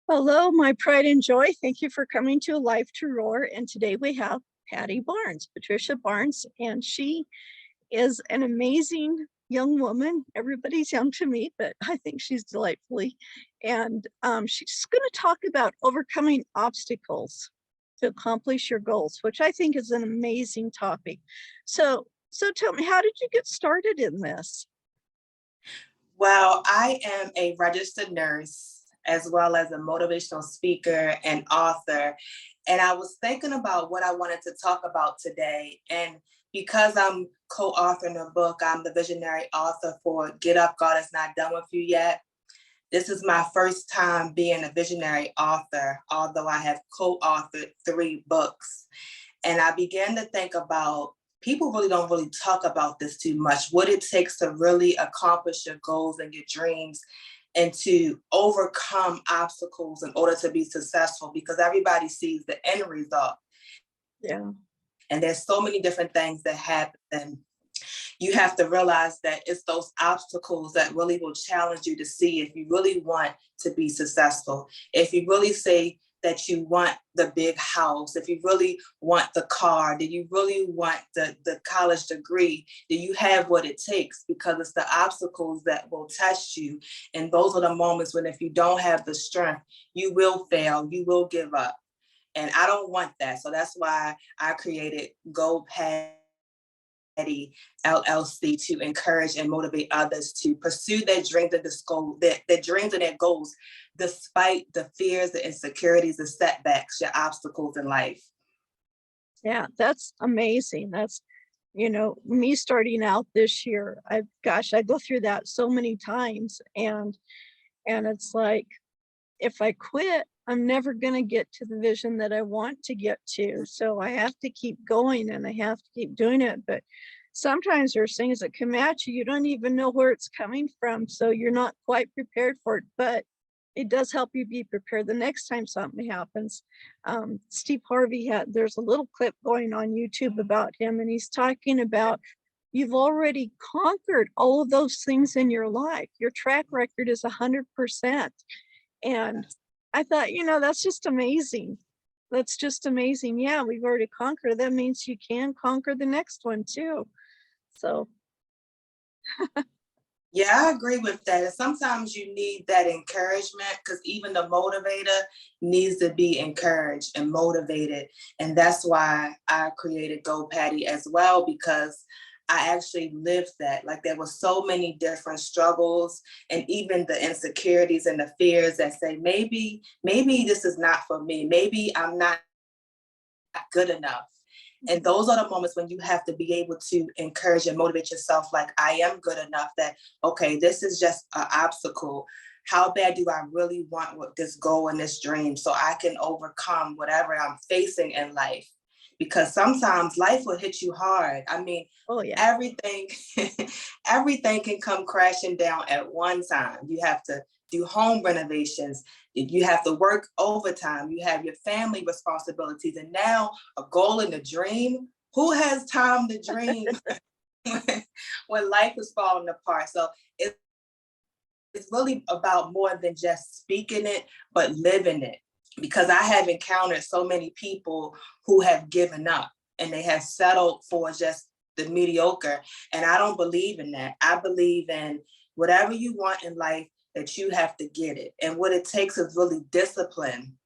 Hello, my pride and joy. Thank you for coming to Life to Roar. And today we have Patty Barnes, Patricia Barnes, and she is an amazing young woman. Everybody's young to me, but I think she's delightfully. And she's going to talk about overcoming obstacles to accomplish your goals, which I think is an amazing topic. So tell me, how did you get started in this? Well, I am a registered nurse as well as a motivational speaker and author. And I was thinking about what I wanted to talk about today. And because I'm co-authoring a book, I'm the visionary author for Get Up, God Is Not Done With You Yet. This is my first time being a visionary author, although I have co-authored 3 books. And I began to think about people don't really talk about this too much, what it takes to really accomplish your goals and your dreams and to overcome obstacles in order to be successful, because everybody sees the end result. Yeah. And there's so many different things that happen. You have to realize that it's those obstacles that really will challenge you to see if you really want to be successful. If you really say that you want the big house, if you really want the car, do you really want the college degree? Do you have what it takes? Because it's the obstacles that will test you. And those are the moments when if you don't have the strength, you will fail, you will give up. And I don't want that. So that's why I created Go Patty LLC to encourage and motivate others to pursue their dreams and their dreams and their goals, despite the fears, the insecurities, the setbacks, your obstacles in life. Yeah, that's amazing. That's, me starting out this year. I go through that so many times, and it's like, if I quit, I'm never going to get to the vision that I want to get to. So I have to keep going and I have to keep doing it. But sometimes there's things that come at you, you don't even know where it's coming from. So you're not quite prepared for it, but it does help you be prepared the next time something happens. Steve Harvey there's a little clip going on YouTube about him, and he's talking about you've already conquered all of those things in your life. Your track record is 100%. And I thought, that's just amazing. That's just amazing. Yeah, we've already conquered. That means you can conquer the next one too. So, Yeah, I agree with that. And sometimes you need that encouragement, because even the motivator needs to be encouraged and motivated. And that's why I created Go Patty as well, because I actually lived that. Like, there were so many different struggles and even the insecurities and the fears that say, maybe this is not for me. Maybe I'm not good enough. And those are the moments when you have to be able to encourage and motivate yourself, like, I am good enough, that, okay, this is just an obstacle. How bad do I really want with this goal and this dream so I can overcome whatever I'm facing in life? Because sometimes life will hit you hard. I mean, oh yeah. everything, everything can come crashing down at one time. You have to do home renovations. You have to work overtime. You have your family responsibilities, and now a goal and a dream. Who has time to dream when life is falling apart? So it's really about more than just speaking it, but living it. Because I have encountered so many people who have given up and they have settled for just the mediocre. And I don't believe in that. I believe in whatever you want in life, that you have to get it. And what it takes is really discipline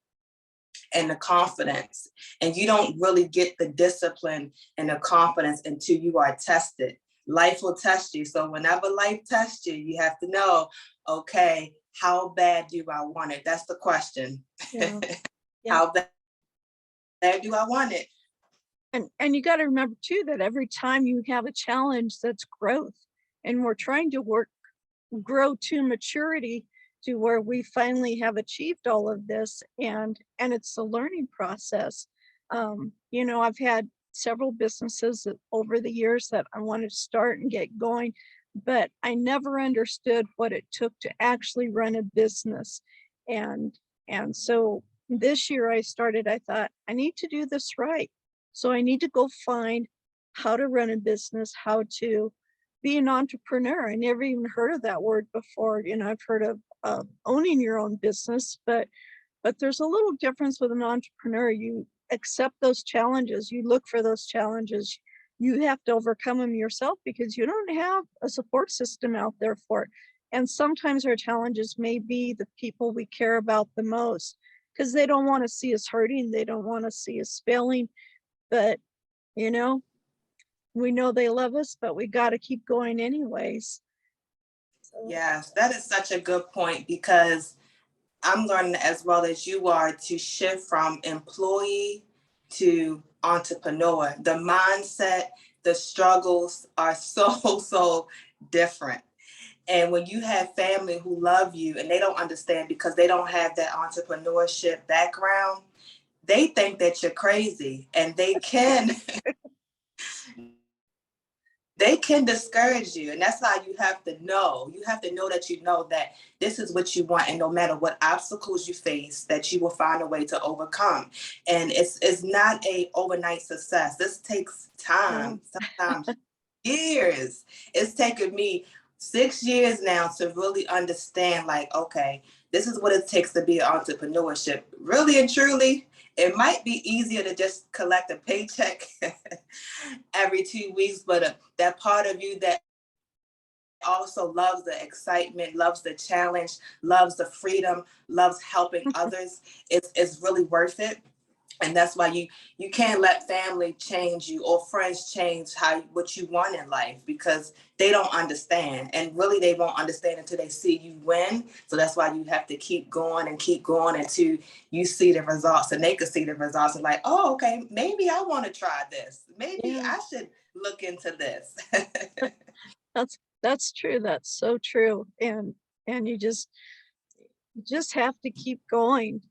and the confidence. And you don't really get the discipline and the confidence until you are tested. Life will test you. So whenever life tests you, you have to know, okay, how bad do I want it? That's the question. Yeah. Yeah. How bad do I want it? And you got to remember too that every time you have a challenge, that's growth. And we're trying to grow to maturity to where we finally have achieved all of this, and it's a learning process. I've had several businesses over the years that I wanted to start and get going, but I never understood what it took to actually run a business. And so this year I thought, I need to do this right. So I need to go find how to run a business, how to be an entrepreneur. I never even heard of that word before. I've heard of owning your own business, but But there's a little difference with an entrepreneur. You accept those challenges, you look for those challenges, you have to overcome them yourself because you don't have a support system out there for it. And sometimes our challenges may be the people we care about the most because they don't want to see us hurting, they don't want to see us failing. But, you know, we know they love us, but we got to keep going anyways. So, Yes, that is such a good point because I'm learning as well as you are to shift from employee to entrepreneur. The mindset, the struggles are so, so different. And when you have family who love you and they don't understand because they don't have that entrepreneurship background, they think that you're crazy and they can discourage you. And that's how you have to know. You have to know that you know that this is what you want. And no matter what obstacles you face, that you will find a way to overcome. And it's not a overnight success. This takes time, sometimes years. It's taken me 6 years now to really understand, like, okay, this is what it takes to be an entrepreneurship. Really and truly, it might be easier to just collect a paycheck every 2 weeks, but that part of you that also loves the excitement, loves the challenge, loves the freedom, loves helping others, it's really worth it. And that's why you can't let family change you or friends change what you want in life because they don't understand. And really they won't understand until they see you win. So that's why you have to keep going until you see the results and they can see the results and like, oh, okay, maybe I want to try this. Maybe yeah, I should look into this. that's true. That's so true. And you just have to keep going,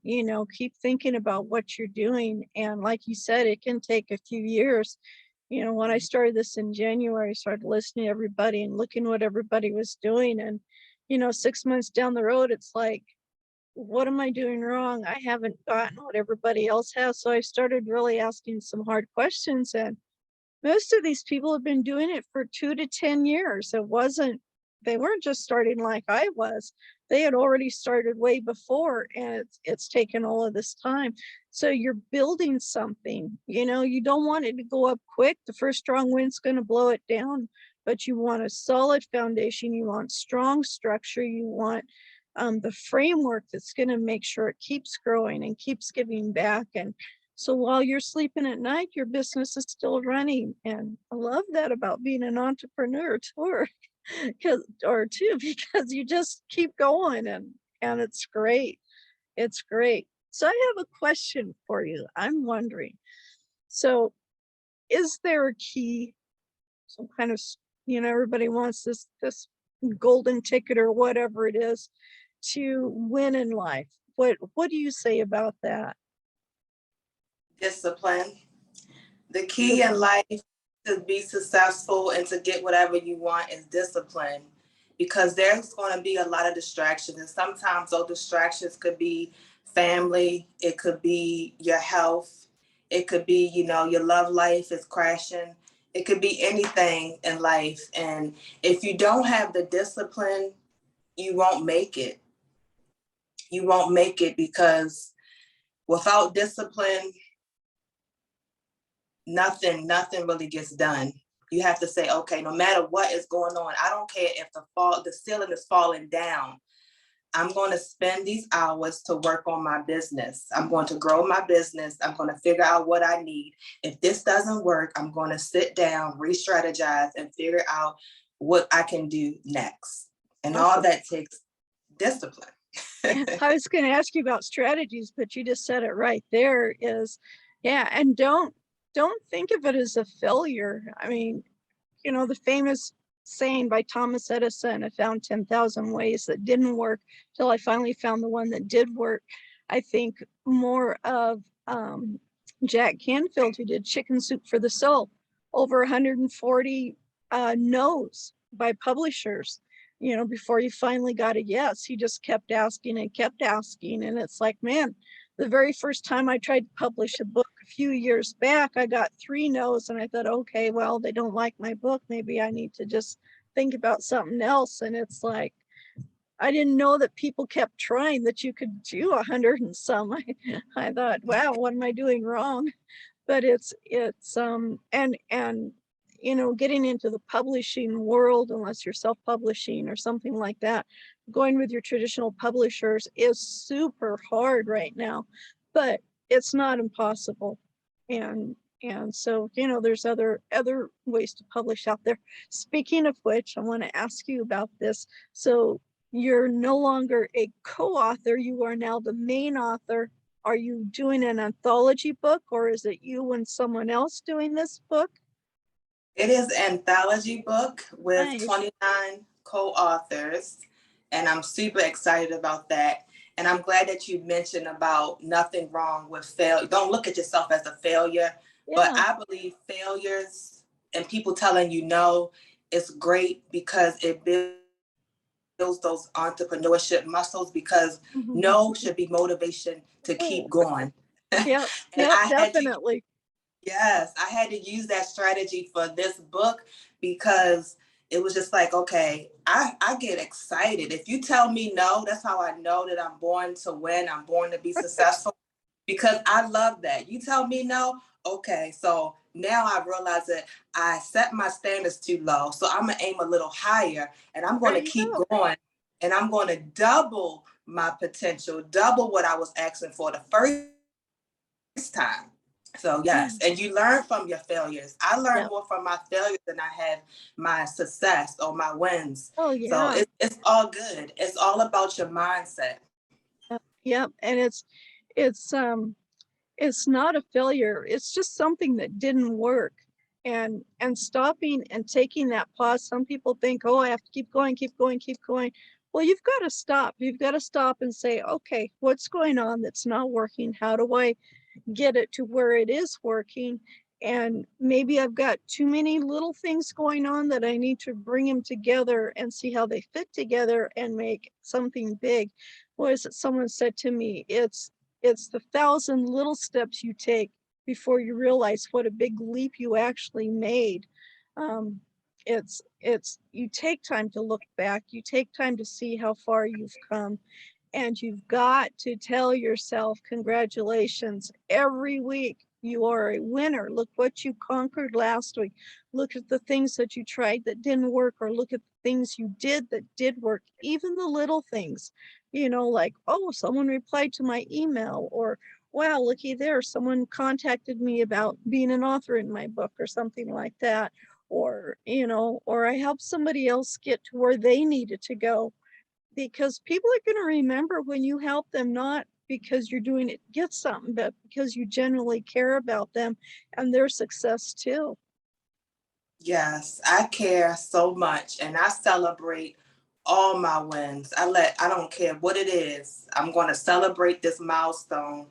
keep thinking about what you're doing. And like you said, it can take a few years. When I started this in January, I started listening to everybody and looking what everybody was doing. And, 6 months down the road, it's like, what am I doing wrong? I haven't gotten what everybody else has. So I started really asking some hard questions. And most of these people have been doing it for 2 to 10 years. They weren't just starting like I was. They had already started way before, and it's taken all of this time. So you're building something, you don't want it to go up quick. The first strong wind's going to blow it down, but you want a solid foundation. You want strong structure. You want the framework that's going to make sure it keeps growing and keeps giving back. And so while you're sleeping at night, your business is still running. And I love that about being an entrepreneur too, because you just keep going and it's great. It's great. So I have a question for you. I'm wondering, so is there a key, some kind of, everybody wants this golden ticket or whatever it is to win in life? What do you say about that? Discipline. The key in life to be successful and to get whatever you want is discipline because there's going to be a lot of distractions. And sometimes those distractions could be family, it could be your health, it could be, your love life is crashing. It could be anything in life. And if you don't have the discipline, you won't make it. You won't make it because without discipline, nothing really gets done. You have to say, okay, no matter what is going on, I don't care if the ceiling is falling down. I'm going to spend these hours to work on my business. I'm going to grow my business. I'm going to figure out what I need. If this doesn't work, I'm going to sit down, re-strategize, and figure out what I can do next. And all that takes discipline. I was going to ask you about strategies, but you just said it right there is, yeah. And don't think of it as a failure. I mean, the famous saying by Thomas Edison, I found 10,000 ways that didn't work till I finally found the one that did work. I think more of Jack Canfield, who did Chicken Soup for the Soul, over 140 no's by publishers. Before he finally got a yes, he just kept asking and kept asking. And it's like, man, the very first time I tried to publish a book a few years back, I got 3 no's. And I thought, okay, well, they don't like my book. Maybe I need to just think about something else. And it's like, I didn't know that people kept trying, that you could do 100 and some. I thought, wow, what am I doing wrong? But and you know, getting into the publishing world, unless you're self-publishing or something like that, going with your traditional publishers is super hard right now, but it's not impossible. And so, you know, there's other ways to publish out there. Speaking of which, I want to ask you about this. So you're no longer a co-author, you are now the main author. Are you doing an anthology book, or is it you and someone else doing this book? It is an anthology book with Nice. 29 co-authors, and I'm super excited about that. And I'm glad that you mentioned about nothing wrong with failure. Don't look at yourself as a failure, but Yeah. I believe failures and people telling you no is great because it builds those entrepreneurship muscles, because Mhm. no should be motivation to keep going. Yep. And Yep. I had to Definitely. Yes, I had to use that strategy for this book because it was just like, okay, I get excited. If you tell me no, that's how I know that I'm born to win. I'm born to be successful because I love that. You tell me no, okay. So now I realize that I set my standards too low. So I'm gonna aim a little higher, and I'm There gonna you keep go. going, and I'm gonna double my potential, double what I was asking for the first time. So Yeah. yes, and you learn from your failures. I learn Yep. more from my failures than I have my success or my wins. Oh So yeah. it's all good. It's all about your mindset. Yep. Yep. And it's it's not a failure. It's just something that didn't work. And stopping and taking that pause. Some people think, oh, I have to keep going, keep going, keep going. Well, you've got to stop. You've got to stop and say, okay, what's going on that's not working? How do I get it to where it is working? And maybe I've got too many little things going on that I need to bring them together and see how they fit together and make something big. What is it? Someone said to me, it's the 1,000 little steps you take before you realize what a big leap you actually made. Um, it's you take time to look back, you take time to see how far you've come, and you've got to tell yourself, congratulations, every week. You are a winner. Look what you conquered last week. Look at the things that you tried that didn't work, or look at the things you did that did work, even the little things, you know, like, oh, someone replied to my email, or wow, looky there, someone contacted me about being an author in my book, or something like that. Or, you know, or I helped somebody else get to where they needed to go, because people are going to remember when you help them, not because you're doing it to get something, but because you genuinely care about them and their success too. Yes, I care so much, and I celebrate all my wins. I don't care what it is. I'm going to celebrate this milestone.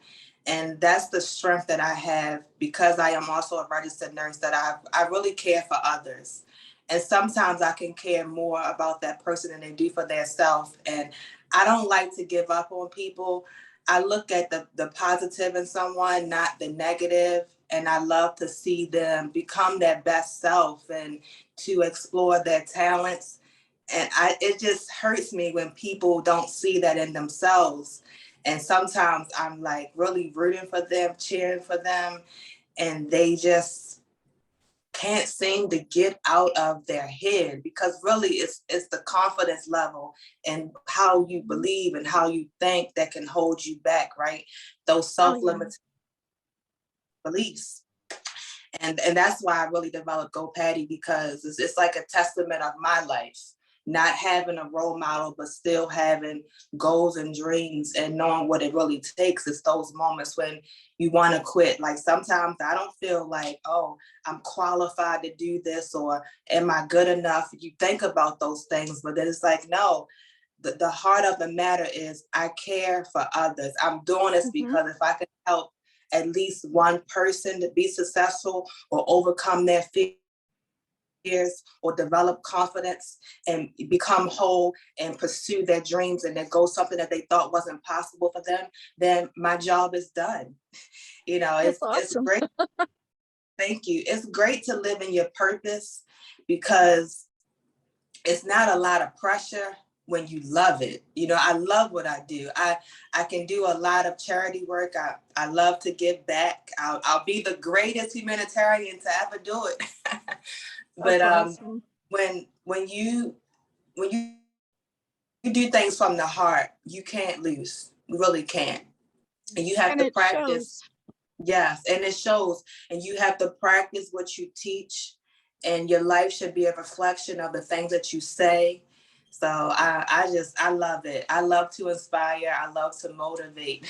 And that's the strength that I have because I am also a registered nurse, that I really care for others. And sometimes I can care more about that person than they do for their self. And I don't like to give up on people. I look at the positive in someone, not the negative, and I love to see them become their best self and to explore their talents. And it just hurts me when people don't see that in themselves. And sometimes I'm like really rooting for them, cheering for them, and they just can't seem to get out of their head, because really it's the confidence level and how you believe and how you think that can hold you back, right? Those Oh yeah. self-limiting beliefs. And that's why I really developed Go Patty, because it's like a testament of my life, not having a role model, but still having goals and dreams and knowing what it really takes. It's those moments when you want to quit. Like sometimes I don't feel like, oh, I'm qualified to do this, or am I good enough? You think about those things, but then it's like, no, the heart of the matter is I care for others. I'm doing this Mm-hmm. because if I can help at least one person to be successful or overcome their fears or develop confidence and become whole and pursue their dreams and their goals, something that they thought wasn't possible for them, then my job is done. You know, That's it's awesome. great. Thank you. It's great to live in your purpose because it's not a lot of pressure. when you love it. I love what I do. I can do a lot of charity work. I love to give back. I'll be the greatest humanitarian to ever do it. But That's awesome. when you do things from the heart, you can't lose. You really can't. And you have And to it practice. shows. Yes, and it shows. And you have to practice what you teach, and your life should be a reflection of the things that you say. So I love it. I love to inspire. I love to motivate.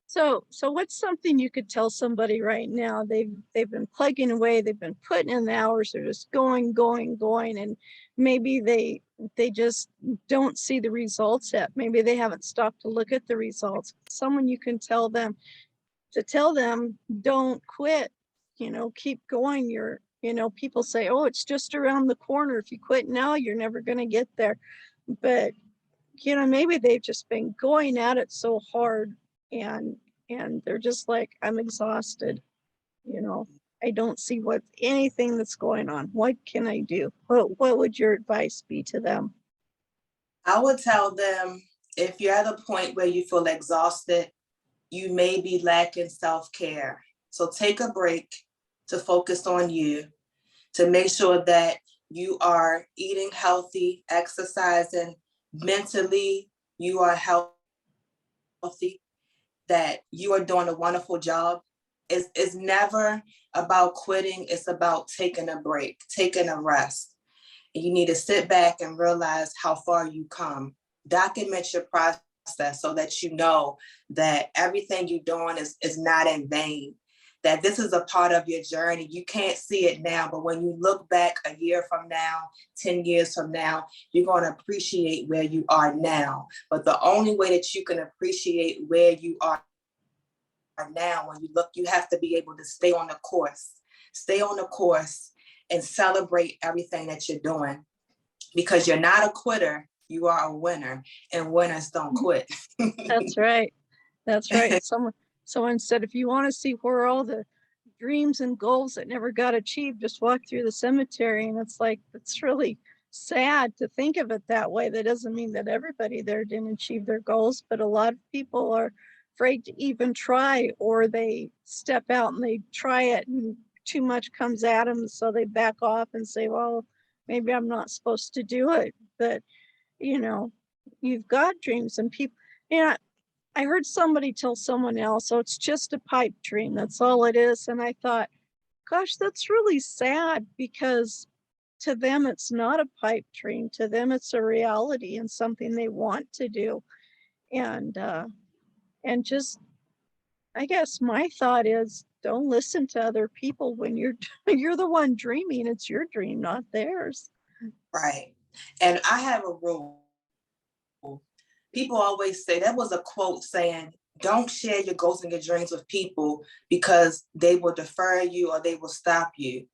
So what's something you could tell somebody right now? They've been plugging away, they've been putting in the hours, they're just going, and maybe they just don't see the results yet. Maybe they haven't stopped to look at the results. Someone you can tell them don't quit, keep going. People say, oh, it's just around the corner. If you quit now, you're never going to get there. But maybe they've just been going at it so hard, and they're just like, I'm exhausted. I don't see anything that's going on. What can I do? What would your advice be to them? I would tell them, if you're at a point where you feel exhausted, you may be lacking self-care. So take a break to focus on you, to make sure that you are eating healthy, exercising, mentally, you are healthy, that you are doing a wonderful job. It's never about quitting. It's about taking a break, taking a rest. And you need to sit back and realize how far you come. Document your process so that you know that everything you're doing is not in vain, that this is a part of your journey. You can't see it now, but when you look back a year from now, 10 years from now, you're going to appreciate where you are now. But the only way that you can appreciate where you are now, when you look, you have to be able to stay on the course and celebrate everything that you're doing, because you're not a quitter, you are a winner, and winners don't quit. That's right. That's right. Someone said, if you want to see where all the dreams and goals that never got achieved, just walk through the cemetery. And it's like, it's really sad to think of it that way. That doesn't mean that everybody there didn't achieve their goals, but a lot of people are afraid to even try, or they step out and they try it and too much comes at them, so they back off and say, well, maybe I'm not supposed to do it. But you've got dreams, and people, I heard somebody tell someone else, oh, it's just a pipe dream, that's all it is. And I thought, gosh, that's really sad, because to them it's not a pipe dream. To them it's a reality and something they want to do. And just, I guess my thought is, don't listen to other people when you're you're the one dreaming. It's your dream, not theirs. Right. And I have a rule. People always say, that was a quote saying, don't share your goals and your dreams with people because they will defer you or they will stop you.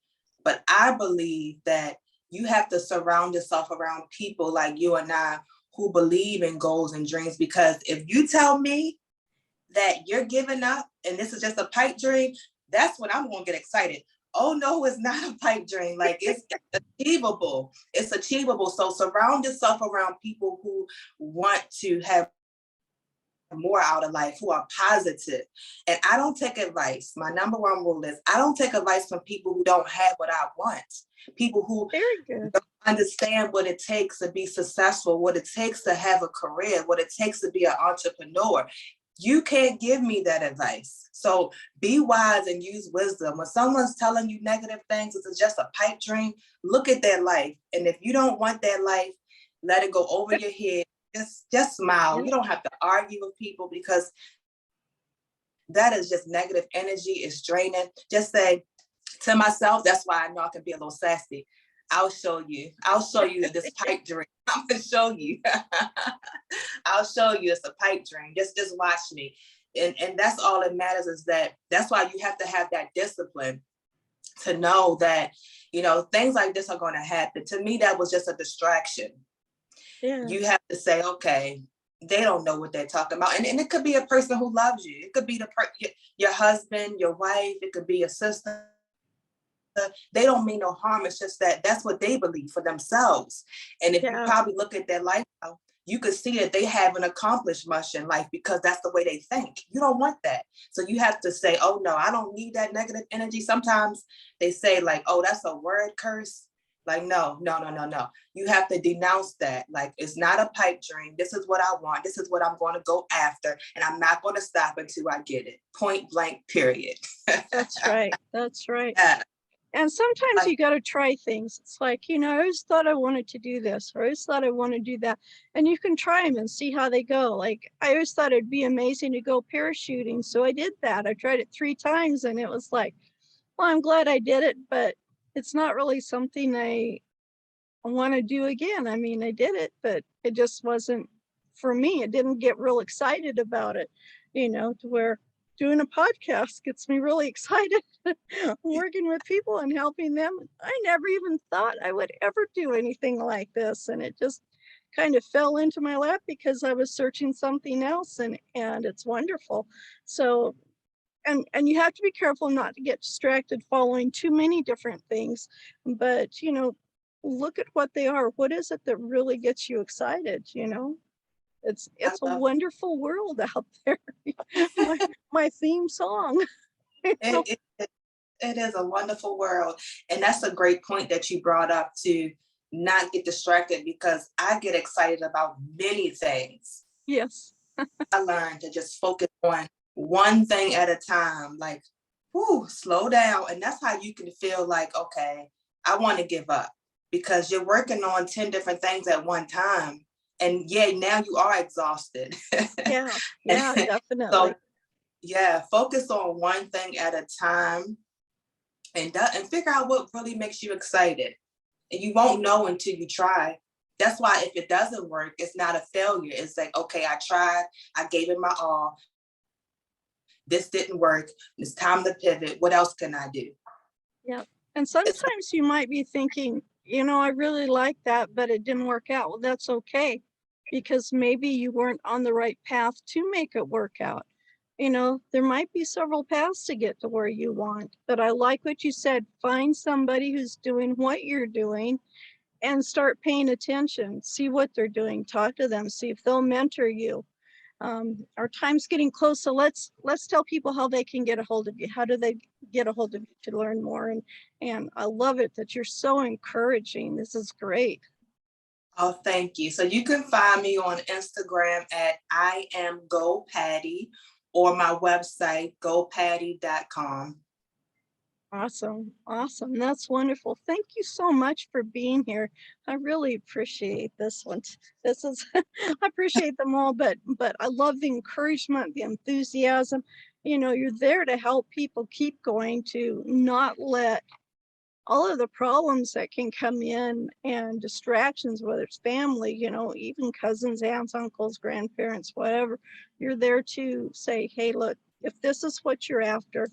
But I believe that you have to surround yourself around people like you and I who believe in goals and dreams. Because if you tell me that you're giving up and this is just a pipe dream, that's when I'm going to get excited. Oh no, it's not a pipe dream. Like, it's achievable. It's achievable. So surround yourself around people who want to have more out of life, who are positive. And I don't take advice. My number one rule is, I don't take advice from people who don't have what I want. People who Very good. don't understand what it takes to be successful, what it takes to have a career, what it takes to be an entrepreneur. You can't give me that advice. So be wise and use wisdom. When someone's telling you negative things, it's just a pipe dream, look at their life. And if you don't want that life, let it go over your head. Just smile. You don't have to argue with people, because that is just negative energy. It's draining. Just say to myself, that's why I know I can be a little sassy. I'll show you this pipe dream. I'm gonna show you. I'll show you it's a pipe dream. Just watch me. And that's all that matters, is that's why you have to have that discipline to know that, things like this are going to happen. To me, that was just a distraction. Yeah. You have to say, okay, they don't know what they're talking about. And it could be a person who loves you. It could be your husband, your wife. It could be your sister. they don't mean no harm. It's just that that's what they believe for themselves. And if you Yeah, probably look at their lifestyle, you could see that they haven't accomplished much in life because that's the way they think. You don't want that. So you have to say, oh no, I don't need that negative energy. Sometimes they say like, oh, that's a word curse. Like, no, no, no, no, no. You have to denounce that. Like, it's not a pipe dream. This is what I want. This is what I'm going to go after. And I'm not going to stop until I get it. Point blank, period. that's right. That's right. Yeah, And sometimes like, you got to try things. It's like, I always thought I wanted to do this, or I always thought I want to do that. And you can try them and see how they go. Like, I always thought it'd be amazing to go parachuting. So I did that. I tried it 3 times and it was like, well, I'm glad I did it, but it's not really something I want to do again. I mean, I did it, but it just wasn't for me. I didn't get real excited about it, to where doing a podcast gets me really excited. Working with people and helping them. I never even thought I would ever do anything like this. And it just kind of fell into my lap because I was searching something else, and it's wonderful. So and you have to be careful not to get distracted following too many different things, but look at what they are. What is it that really gets you excited? I It's a love wonderful world out there. my my theme song. it. It is a wonderful world. And that's a great point that you brought up, to not get distracted, because I get excited about many things. Yes. I learned to just focus on one thing at a time, like, whoo, slow down. And that's how you can feel like, okay, I want to give up, because you're working on 10 different things at one time. And yeah, now you are exhausted. Yeah. Yeah, So definitely. yeah, focus on one thing at a time, and figure out what really makes you excited. And you won't know until you try. That's why if it doesn't work, it's not a failure. It's like, okay, I tried, I gave it my all. This didn't work. It's time to pivot. What else can I do? Yeah. And It's sometimes you might be thinking, I really like that, but it didn't work out. Well, that's okay, because maybe you weren't on the right path to make it work out. There might be several paths to get to where you want, but I like what you said. Find somebody who's doing what you're doing and start paying attention. See what they're doing. Talk to them. See if they'll mentor you. Our time's getting close, so let's tell people how they can get a hold of you. How do they get a hold of you to learn more? And I love it that you're so encouraging. This is great. oh, thank you. So you can find me on Instagram at I am Go Patty, or my website, gopatty.com. Awesome. Awesome. That's wonderful. Thank you so much for being here. I really appreciate this one. This is I appreciate them all, but I love the encouragement, the enthusiasm. You're there to help people keep going, to not let all of the problems that can come in and distractions, whether it's family, even cousins, aunts, uncles, grandparents, whatever. You're there to say, hey, look, if this is what you're after,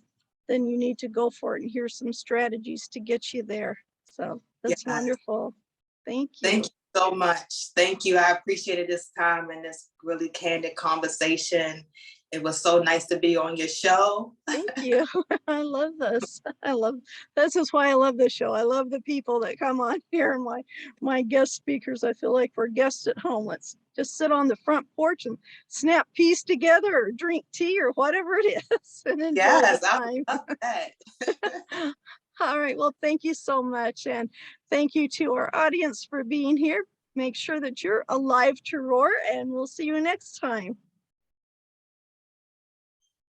then you need to go for it. And here's some strategies to get you there. So that's Yeah. wonderful. Thank Thank you. you so much. Thank you. I appreciated this time and this really candid conversation. It was so nice to be on your show. Thank you. I love this. This is why I love this show. I love the people that come on here, and my guest speakers. I feel like we're guests at home. Let's just sit on the front porch and snap peas together, or drink tea, or whatever it is, and enjoy the Yes, I would time. love that. All right. Well, thank you so much. And thank you to our audience for being here. Make sure that you're alive to roar, and we'll see you next time.